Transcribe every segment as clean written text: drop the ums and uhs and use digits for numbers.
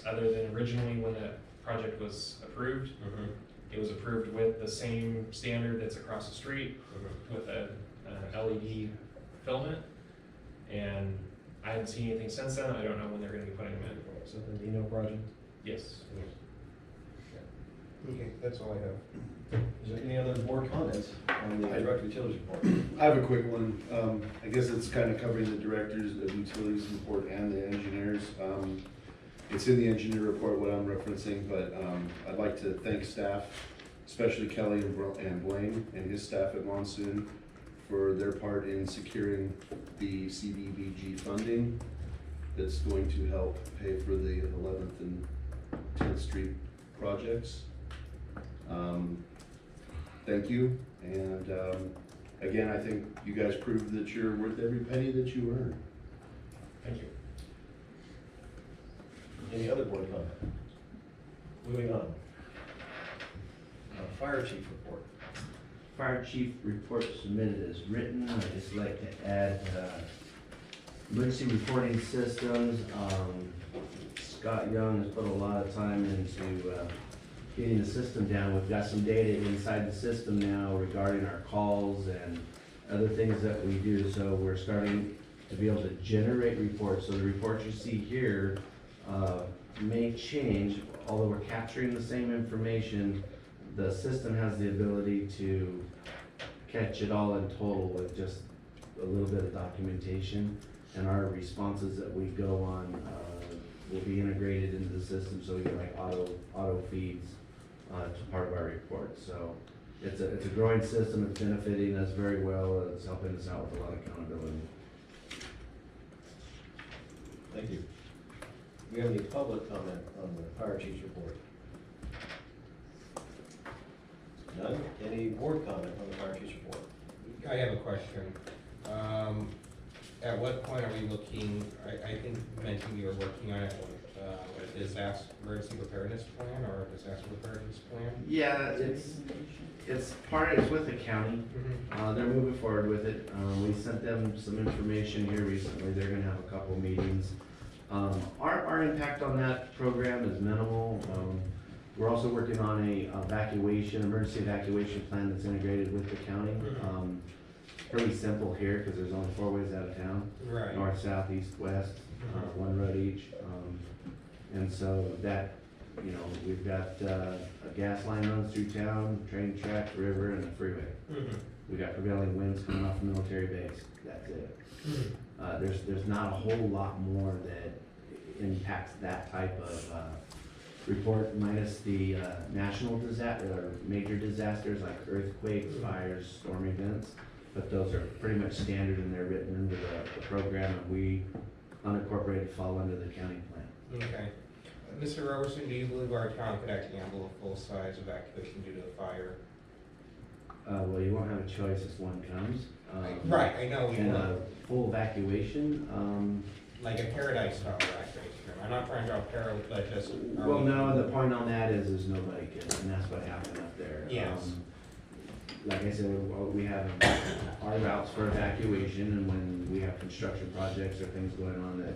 other than originally when that project was approved. It was approved with the same standard that's across the street with a LED filament. And I haven't seen anything since then. I don't know when they're gonna be putting them in. So the Dino project? Yes. Okay, that's all I have. Is there any other board comments on the director utilities report? I have a quick one. I guess it's kind of covering the directors of utilities report and the engineers. It's in the engineer report what I'm referencing, but I'd like to thank staff, especially Kelly and Blaine and his staff at Monsoon for their part in securing the CDBG funding that's going to help pay for the 11th and 10th Street projects. Thank you, and again, I think you guys proved that you're worth every penny that you earn. Thank you. Any other board comment? Moving on. Fire chief report. Fire chief report submitted as written. I'd just like to add emergency reporting systems. Scott Young has put a lot of time into getting the system down. We've got some data inside the system now regarding our calls and other things that we do. So we're starting to be able to generate reports. So the reports you see here may change, although we're capturing the same information. The system has the ability to catch it all in total with just a little bit of documentation, and our responses that we go on will be integrated into the system, so we get like auto feeds to part of our report. So it's a growing system. It's benefiting us very well. It's helping us out with a lot of accountability. Thank you. Do we have any public comment on the fire chief's report? None? Any board comment on the fire chief's report? I have a question. At what point are we looking, I think you mentioned you were working on it with a disaster emergency preparedness plan or a disaster preparedness plan? Yeah, it's with the county. They're moving forward with it. We sent them some information here recently. They're gonna have a couple meetings. Our impact on that program is minimal. We're also working on a emergency evacuation plan that's integrated with the county. Pretty simple here because there's only 4 ways out of town. Right. North, south, east, west, one road each. And so that, we've got a gas line runs through town, train tracks, river, and the freeway. We got prevailing winds coming off the military base. That's it. There's not a whole lot more that impacts that type of report, minus the national disaster or major disasters like earthquakes, fires, storm events. But those are pretty much standard and they're written into the program, and we unincorporated fall under the county plan. Okay. Mr. Robertson, do you believe our town could actually handle a full-size evacuation due to a fire? Well, you won't have a choice as one comes. Right, I know we And will. a full evacuation. Like a paradise style evacuation. I'm not trying to draw parallels, but just. Well, no, the point on that is nobody could, and that's what happened up there. Yes. Like I said, we have our routes for evacuation, and when we have construction projects or things going on that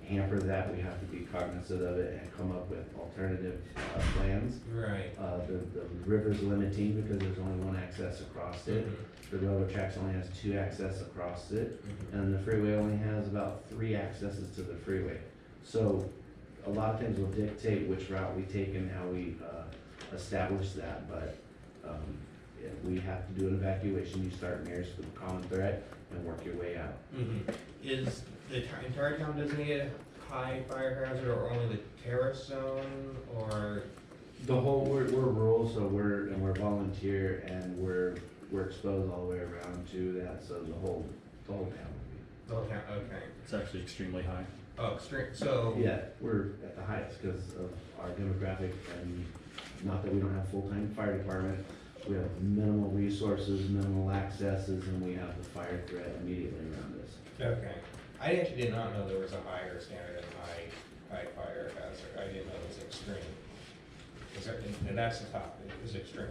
hamper that, we have to be cognizant of it and come up with alternative plans. Right. The river's limiting because there's only one access across it. The railroad tracks only has 2 access across it, and the freeway only has about 3 accesses to the freeway. So a lot of things will dictate which route we take and how we establish that, but if we have to do an evacuation, you start nearest the common threat and work your way out. Is the entire town designated high fire hazard or only the terrace zone or? The whole, we're rural, so we're volunteer, and we're exposed all the way around to that, so the whole town would be. The whole town, okay. It's actually extremely high. Oh, extreme, so. Yeah, we're at the highest because of our demographic, and not that we don't have full-time fire department. We have minimal resources, minimal accesses, and we have the fire threat immediately around us. Okay. I actually did not know there was a higher standard than high fire hazard. I didn't know it was extreme. And that's the top, it was extreme.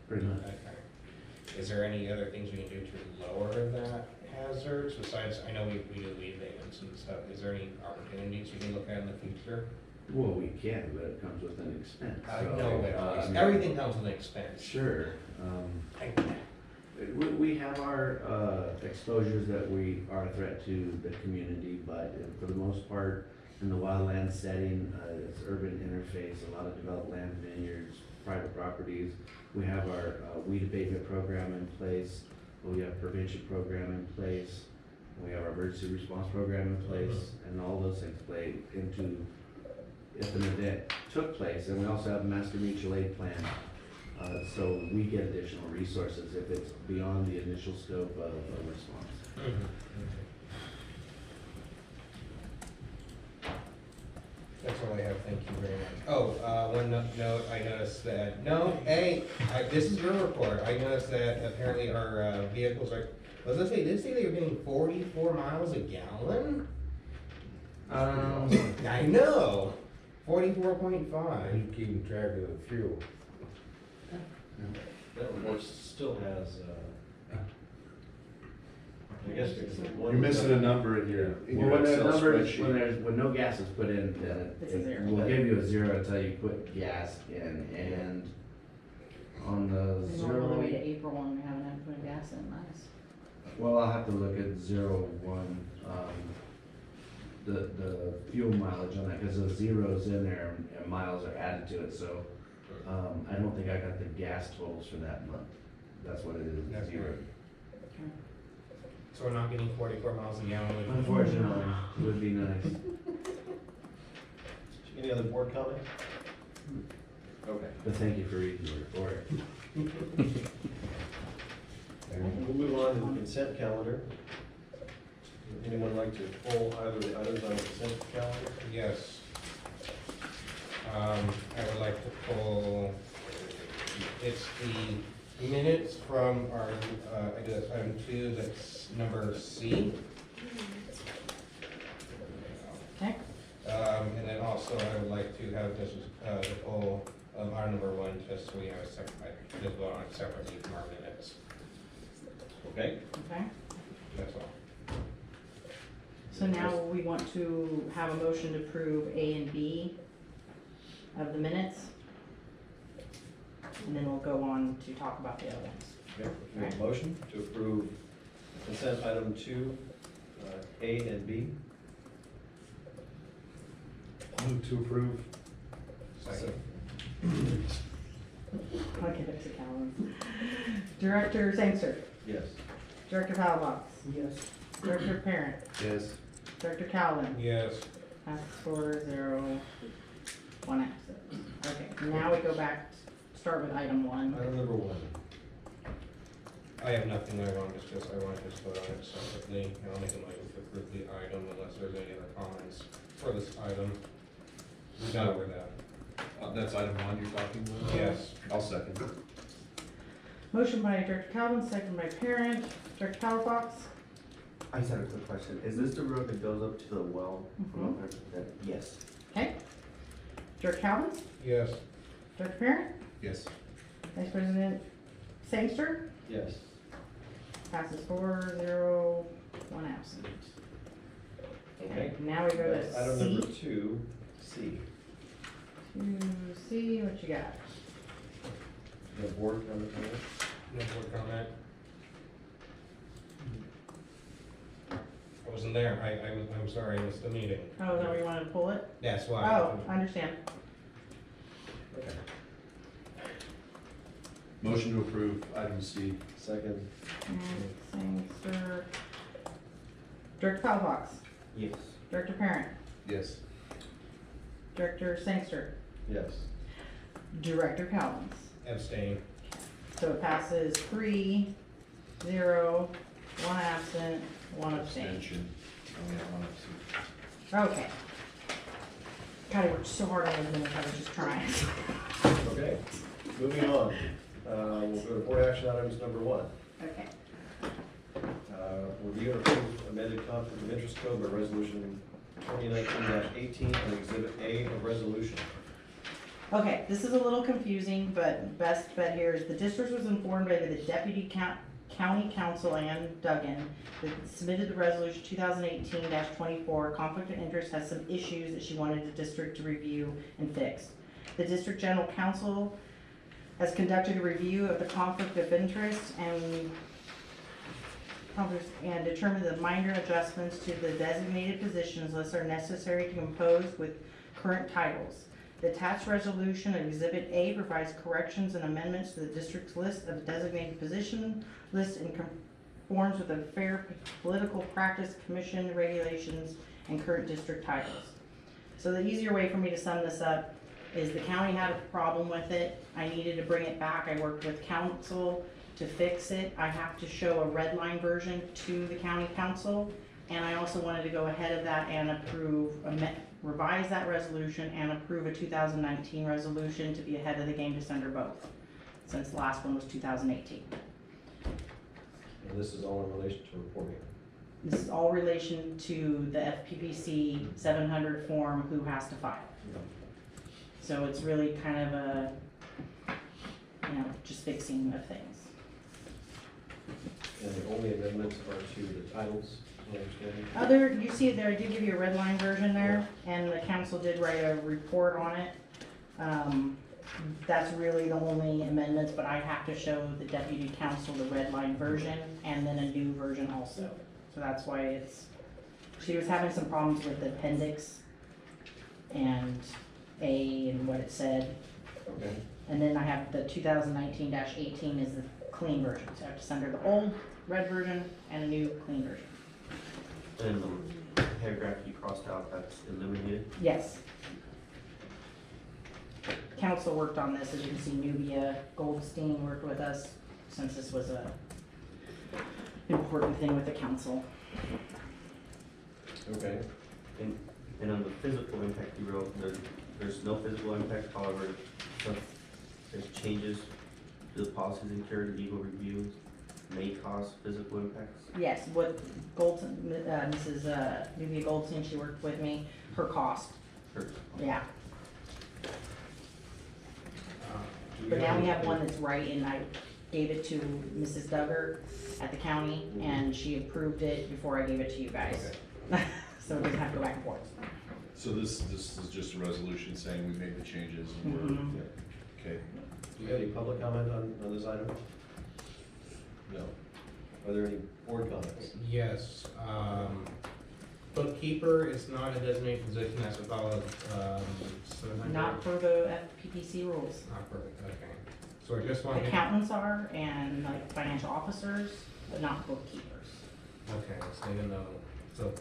Pretty much. Okay. Is there any other things we can do to lower that hazards besides, I know we do lead maintenance and stuff. Is there any opportunities you can look at in the future? Well, we can, but it comes with an expense. I So, know it, I mean, everything comes with an expense. Sure. We have our exposures that we are a threat to the community, but for the most part, in the wildland setting, it's urban interface, a lot of developed land, vineyards, private properties. We have our weed abatement program in place, we have prevention program in place, we have our emergency response program in place, and all those things play into if an event took place. And we also have a master mutual aid plan. So we get additional resources if it's beyond the initial scope of a response. That's all I have, thank you very much. Oh, one note, I noticed that, this is your report, I noticed that apparently our vehicles are, did it say they were getting 44 miles a gallon? I know, 44.5. You keeping track of the fuel. That report still has, I guess because of one. You're missing a number in your Well, when that Excel number, spreadsheet. when no gas is put in, then It's a zero. we'll give you a zero until you put gas in, and on the And we're all the way to zero, April and we haven't had to put gas in, nice. well, I'll have to look at 0, 1, the fuel mileage on that, cause the zero's in there and miles are added to it, so, I don't think I got the gas totals for that month. That's what it is, That's zero. right. So we're not getting 44 miles a gallon. Unfortunately, it would be nice. Any other board comment? Okay. But thank you for reading the report. We'll move on to the consent calendar. Would anyone like to pull either of the items on the consent calendar? Yes. I would like to pull, it's the minutes from our, I guess, item 2, that's number C. Okay, And then also I would like to have this, the pull, our number 1, just so we have a separate, just vote on it separately from our minutes. Okay. okay. That's all. So now we want to have a motion to approve A and B of the minutes. And then we'll go on to talk about the other ones. Okay, we have a motion to approve consent item 2, A and B. Move to approve. Second. I'll give it to Calvin. Director Sangster, Yes. Director Pavlox, Yes. Director Parent, Yes. Director Calvin. Yes. Passes 4-0, 1 absent. Okay, now we go back, start with item 1. Item number 1. I have nothing I want to discuss, I want to just vote on it separately, and I'll make a motion to approve the item unless there's any other comments for this item. We got over that. That's item 1 you're talking about? Yes. I'll second. Motion by Director Calvin, second by Parent. Director Palafox? I just had a quick question. Is this the road that goes up to the well? Mhm. Yes. Okay. Director Calvin? Yes. Director Parent? Yes. Vice President Sangster? Yes. Passes 4-0, 1 absent. Okay. Now we go That's to item C. number 2, C. C, what you got? The board comment on this? No board comment? I wasn't there, I'm sorry, I missed the meeting. Oh, is that where you wanted to pull it? That's why. Oh, I understand. Okay. Motion to approve item C. Second. Sangster. Director Palafox? Yes. Director Parent? Yes. Director Sangster? Yes. Director Calvins? Abstain. So it passes 3-0, 1 absent, 1 abstain. Abstention. Oh, yeah, one absent. Okay. God, I worked so hard on those minutes, I was just trying. Okay, moving on. We'll go to board action items number 1. Okay. Review and approve amended conflict of interest code by resolution 2019-18 and exhibit A of resolution. Okay, this is a little confusing, but best bet here is the district was informed by the deputy County Council Ann Duggan that submitted the resolution 2018-24. Conflict of interest has some issues that she wanted the district to review and fix. The district general counsel has conducted a review of the conflict of interest and determined that minor adjustments to the designated positions list are necessary to compose with current titles. The attached resolution of Exhibit A provides corrections and amendments to the district's list of designated position list and conforms with the Fair Political Practice Commission regulations and current district titles. So the easier way for me to sum this up is the county had a problem with it. I needed to bring it back. I worked with council to fix it. I have to show a red line version to the county council. And I also wanted to go ahead of that and approve, revise that resolution and approve a 2019 resolution to be ahead of the game to send her both, since the last one was 2018. And this is all in relation to reporting. This is all relation to the FPPC 700 form, who has to file. So it's really kind of a, just fixing of things. And the only amendments are to the titles, is what I understand. You see it there, I did give you a red line version there, and the council did write a report on it. That's really the only amendments, but I have to show the deputy council the red line version and then a new version also. So that's why she was having some problems with the appendix and and what it said. Okay. And then I have the 2019-18 is the clean version. So I have to send her the old red version and a new clean version. And the paragraph you crossed out, that's eliminated? Yes. Council worked on this. As you can see, Nubia Goldstein worked with us since this was a important thing with the council. Okay. And on the physical impact you wrote, there's no physical impact, however, there's changes to the policies incurred, legal reviews may cause physical impacts. Yes, what Goldstein, Mrs. Nubia Goldstein, she worked with me, her cost. Yeah. But now we have one that's right, and I gave it to Mrs. Duggar at the county, and she approved it before I gave it to you guys. So it doesn't have to go back and forth. So this is just a resolution saying we made the changes and we're, Mhm. okay. Do you have any public comment on this item? No. Are there any board comments? Yes, bookkeeper is not a designated position, that's a valid, 700. Not for the FPPC rules. Not perfect, okay. So I just want to. Accountants are, and like financial officers, but not bookkeepers. Okay, so even though, so,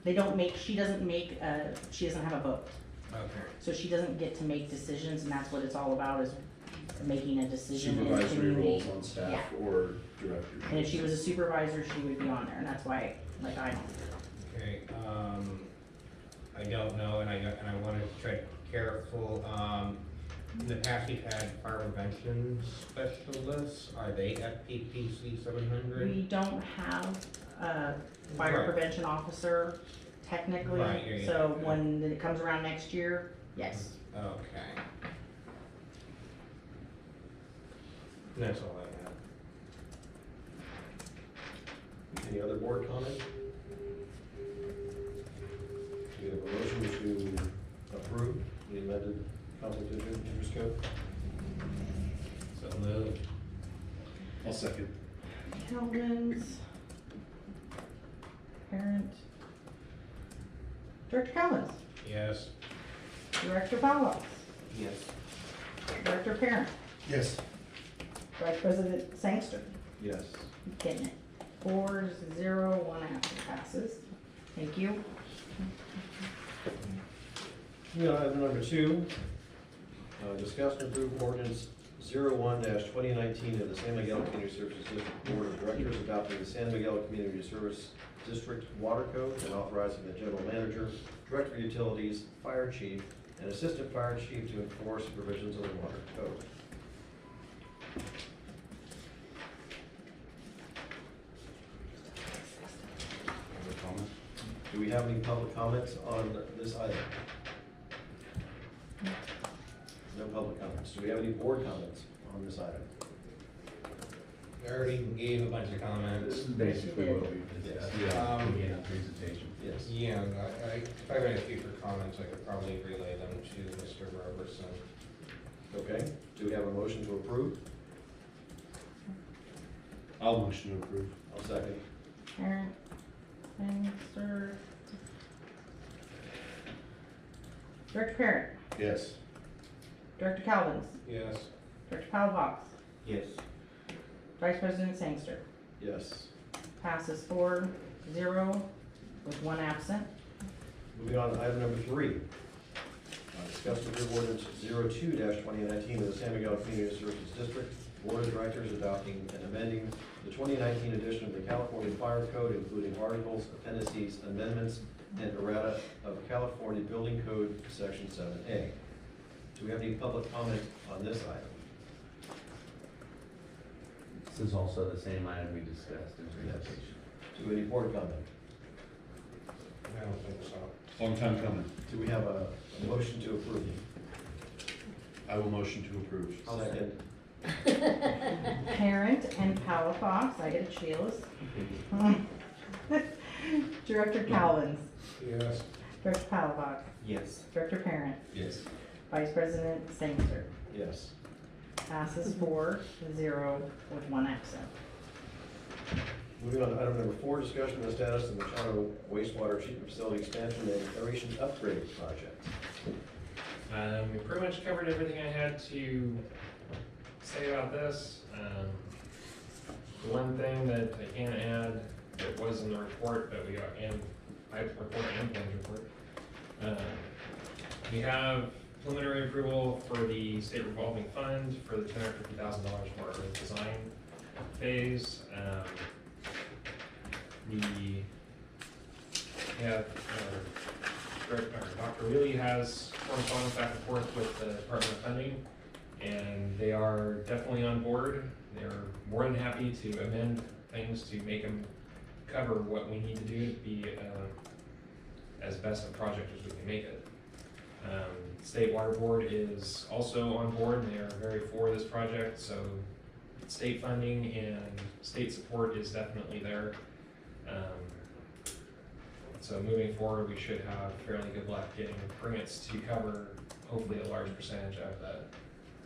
They don't make, she doesn't have a vote. okay, So she doesn't get to make decisions, and that's what it's all about, is making a decision in the Supervisory roles community. on staff Yeah. or directors. And if she was a supervisor, she would be on there, and that's why, like, I don't. okay, I don't know, and I wanted to tread careful, in the past we've had fire prevention specialists, are they FPPC 700? We don't have a fire Right. prevention officer technically, Right, yeah, so yeah. when it comes around next year, yes. Okay. That's all I have. Any other board comment? Do we have a motion to approve the amended conflict of interest code? So moved. I'll second. Calvin's parent. Director Calvin's, Yes. Director Paulos, Yes. Director Parent, Yes. Vice President Sangster. Yes. You getting it? 4-0, 1 absent passes. Thank you. Item number 2, discuss and approve ordinance 01-2019 of the San Miguel Community Services District Board of Directors adopting the San Miguel Community Service District Water Code and authorizing the general manager, director of utilities, fire chief, and assistant fire chief to enforce the provisions of the water code. Do we have any public comments on this item? No public comments. Do we have any board comments on this item? I already gave a bunch of This comments. is basically what we've discussed. Yeah. In the presentation. Yes. Yeah, and if I got a future comments, I could probably relay them to Mr. Robertson. Okay, do we have a motion to approve? I'll motion to approve. I'll second. Parent, Sangster. Director Parent, Yes. Director Calvins, Yes. Director Palafox, Yes. Vice President Sangster. Yes. Passes 4-0 with one absent. Moving on to item number 3. Discuss and approve ordinance 02-2019 of the San Miguel Community Services District. Board of Directors adopting and amending the 2019 edition of the California Fire Code, including articles, appendices, amendments, and errata of California Building Code, Section 7A. Do we have any public comment on this item? This is also the same item we discussed in presentation. Do we have any board comment? I don't think so. Long time coming. Do we have a motion to approve? I will motion to approve. Second. Parent and Palafox, I get a chills. Director Calvins, Yes. Director Palafox, Yes. Director Parent, Yes. Vice President Sangster. Yes. Passes 4-0 with one absent. Moving on to item number 4, discussion of the status of the Machado wastewater treatment facility expansion and aeration upgrade project. We pretty much covered everything I had to say about this. The one thing that I can add that was in the report that we are, and I report and plans report. We have preliminary approval for the state revolving fund for the $250,000 for our design phase. We have, Dr. Really has correspondence back and forth with the Department of Funding, and they are definitely on board. They're more than happy to amend things to make them cover what we need to do to be as best a project as we can make it. State Water Board is also on board, and they are very for this project, so state funding and state support is definitely there. So moving forward, we should have fairly good luck getting grants to cover hopefully a large percentage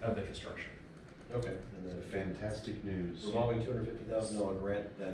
of the construction. Okay. And then Fantastic news. revolving $250,000 grant that